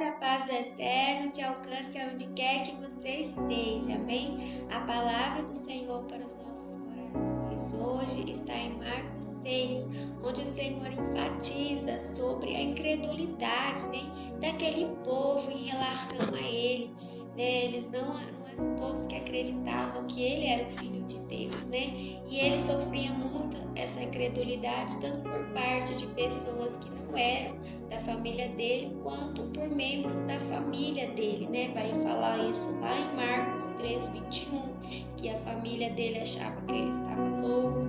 graça e a paz do Eterno te alcance aonde quer que você esteja, amém? A palavra do Senhor para os nossos corações hoje está em Marcos 6, onde o Senhor enfatiza sobre a incredulidade, né, daquele povo em relação a Ele. Né? Eles não eram todos que acreditavam que Ele era o Filho de Deus, né? E ele sofria muito essa incredulidade, tanto por parte de pessoas que não eram da família dele, quanto por membros da família dele, né? Vai falar isso lá em Marcos 3:21, que a família dele achava que ele estava louco.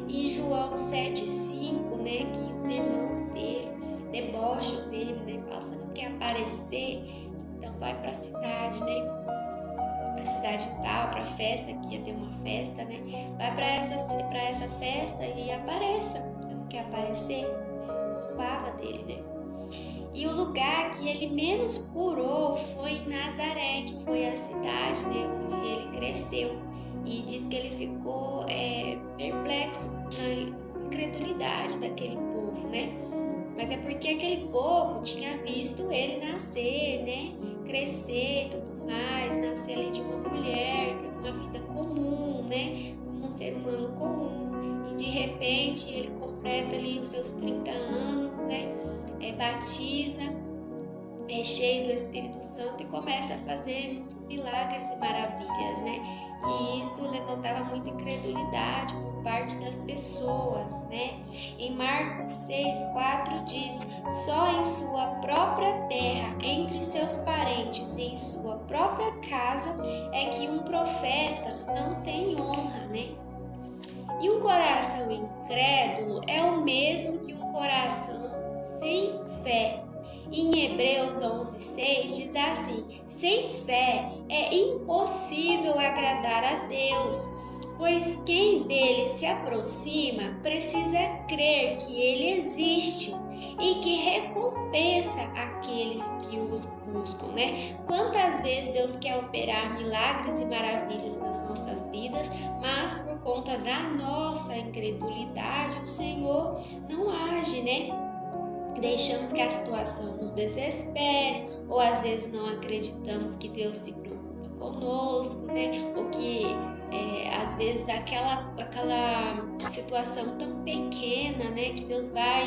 E João 7:5, né? Que os irmãos dele debocham dele, né? Falam, você não quer aparecer? Então vai para a cidade, né? Para a cidade tal, para a festa, que ia ter uma festa, né? Vai para essa festa e apareça. Você não quer aparecer? Zombava dele, né? E o lugar que ele menos curou foi em Nazaré, que foi a cidade, né, onde ele cresceu. E diz que ele ficou perplexo na incredulidade daquele povo, né? Mas é porque aquele povo tinha visto ele nascer, né? Crescer e tudo mais, nascer ali de uma mulher, ter uma vida comum, né? Como um ser humano comum. E de repente ele completa ali os seus 30 anos, né? Batiza, é cheio do Espírito Santo e começa a fazer muitos milagres e maravilhas, né? E isso levantava muita incredulidade por parte das pessoas, né? Em Marcos 6:4 diz: só em sua própria terra, entre seus parentes e em sua própria casa é que um profeta não tem honra, né? E um coração incrédulo é o mesmo que um coração sem fé. Em Hebreus 11:6 diz assim: sem fé é impossível agradar a Deus, pois quem dele se aproxima precisa crer que ele existe e que recompensa aqueles que os buscam, né? Quantas vezes Deus quer operar milagres e maravilhas nas nossas vidas, mas por conta da nossa incredulidade, o Senhor não age, né? Deixamos que a situação nos desespere, ou às vezes não acreditamos que Deus se preocupa conosco, né? Ou que às vezes aquela situação tão pequena, né? Que Deus vai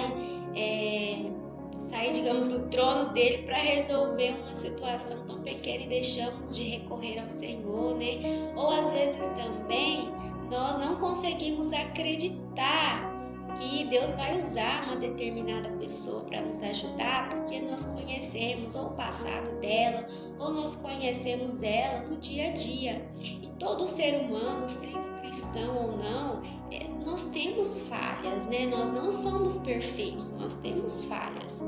sair, digamos, do trono dele para resolver uma situação tão pequena e deixamos de recorrer ao Senhor, né? Ou às vezes também nós não conseguimos acreditar que Deus vai usar uma determinada pessoa para nos ajudar, porque nós conhecemos ou o passado dela, ou nós conhecemos ela no dia a dia. E todo ser humano, sendo cristão ou não, nós temos falhas, né? Nós não somos perfeitos, nós temos falhas.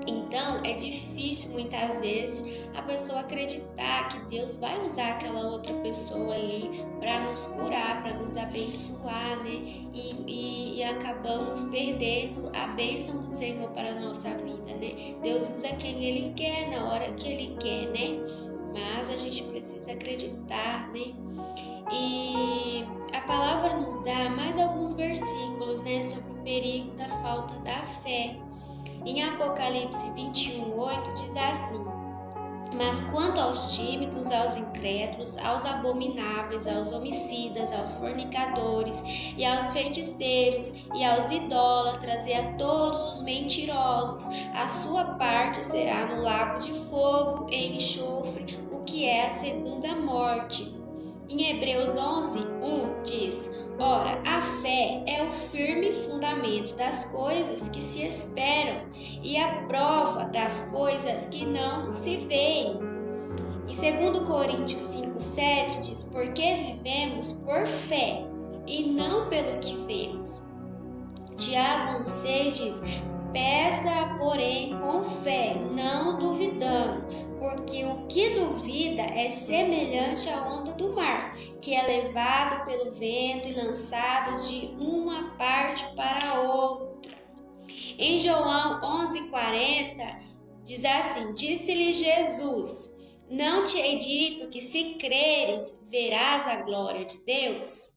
Então é difícil muitas vezes a pessoa acreditar que Deus vai usar aquela outra pessoa ali para nos curar, para nos abençoar, né? E acabamos perdendo a bênção do Senhor para a nossa vida, né? Deus usa quem Ele quer, na hora que Ele quer, né? Mas a gente precisa acreditar, né? E a palavra nos dá mais alguns versículos, né? Sobre o perigo da falta da fé. Em Apocalipse 21:8 diz assim: mas quanto aos tímidos, aos incrédulos, aos abomináveis, aos homicidas, aos fornicadores, e aos feiticeiros, e aos idólatras, e a todos os mentirosos, a sua parte será no lago de fogo e enxofre, o que é a segunda morte. Em Hebreus 11:1 diz: ora, a fé é o firme fundamento das coisas que se esperam e a prova das coisas que não se veem. E 2 Coríntios 5:7 diz: porque vivemos por fé e não pelo que vemos. Tiago 1:6 diz: peça, porém, com fé, não duvidando, porque o que duvida é semelhante à onda do mar, que é levado pelo vento e lançado de uma parte para outra. Em João 11:40 diz assim: disse-lhe Jesus: não te hei dito que se creres verás a glória de Deus?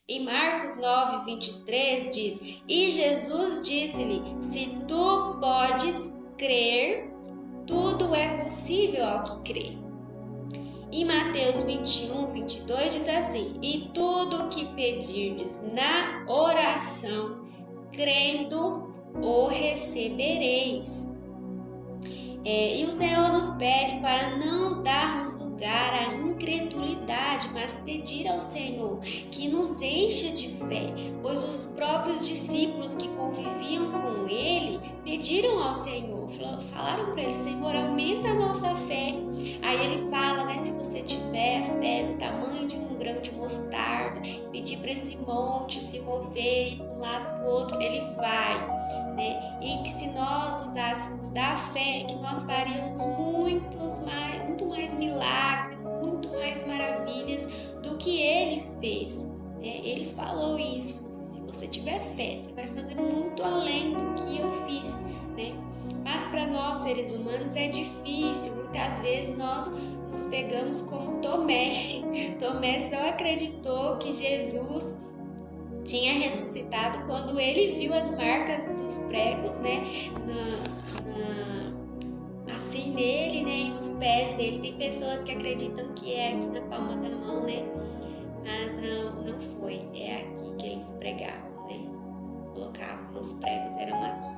Em Marcos 9:23 diz: e Jesus disse-lhe: se tu podes crer, tudo é possível ao que crê. Em Mateus 21, 22 diz assim: e tudo o que pedirdes na oração, crendo, o recebereis. E o Senhor nos pede para não darmos lugar à incredulidade, mas pedir ao Senhor que nos encha de fé, pois os próprios discípulos que conviviam com Ele pediram ao Senhor, falaram para Ele: Senhor, aumenta a nossa fé. Aí Ele fala, né, se você tiver fé do tamanho de um grão de mostarda, pedir para esse monte se mover e de um lado para o outro, Ele vai. Né? E que se nós usássemos da fé, que nós faríamos muito mais milagres, muito mais maravilhas do que Ele fez. Né? Ele falou isso: se você tiver fé, você vai fazer muito além do que eu fiz. Né? Mas para nós seres humanos é difícil, muitas vezes nós nos pegamos como Tomé. Tomé só acreditou que Jesus tinha ressuscitado quando ele viu as marcas dos pregos, né, assim nele, né, e nos pés dele. Tem pessoas que acreditam que é aqui na palma da mão, né, mas não foi. É aqui que eles pregavam, né, colocavam os pregos, eram aqui.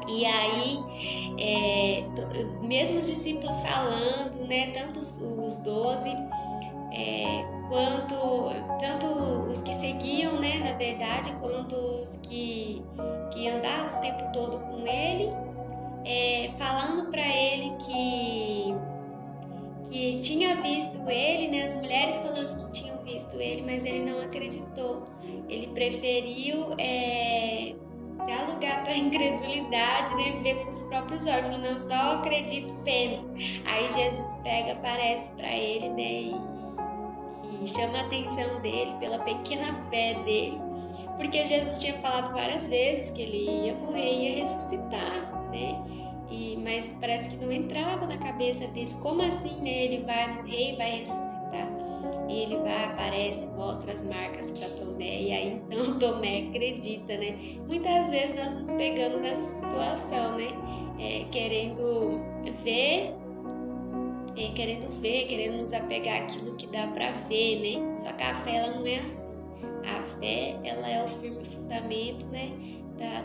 E aí, mesmo os discípulos falando, né, tanto os 12, tanto os que seguiam, né, na verdade, quanto os que andavam o tempo todo com ele, falando para ele que tinha visto ele, né, as mulheres falando que tinham visto ele, mas ele não acreditou. Ele preferiu dar lugar para a incredulidade, né, ver com os próprios olhos, falando: não, só acredito vendo. Aí Jesus aparece para ele, né, e chama a atenção dele pela pequena fé dele, porque Jesus tinha falado várias vezes que ele ia morrer e ia ressuscitar, né? Mas parece que não entrava na cabeça deles. Como assim, né? Ele vai morrer e vai ressuscitar. E ele aparece, mostra as marcas para Tomé, e aí então Tomé acredita, né? Muitas vezes nós nos pegamos nessa situação, né? Querendo querendo nos apegar àquilo que dá para ver, né? Só que a fé, ela não é assim. A fé, ela é o firme fundamento, né,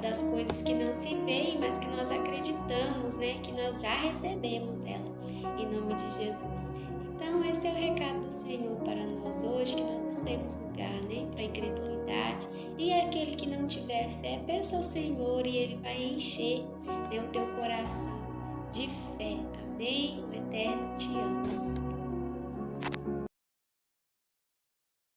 das coisas que não se veem, mas que nós acreditamos, né, que nós já recebemos ela, em nome de Jesus. Então, esse é o recado do Senhor para nós hoje, que nós não demos lugar, né, para a incredulidade. E aquele que não tiver fé, peça ao Senhor e Ele vai encher, né, o teu coração de fé. Amém? O Eterno te ama.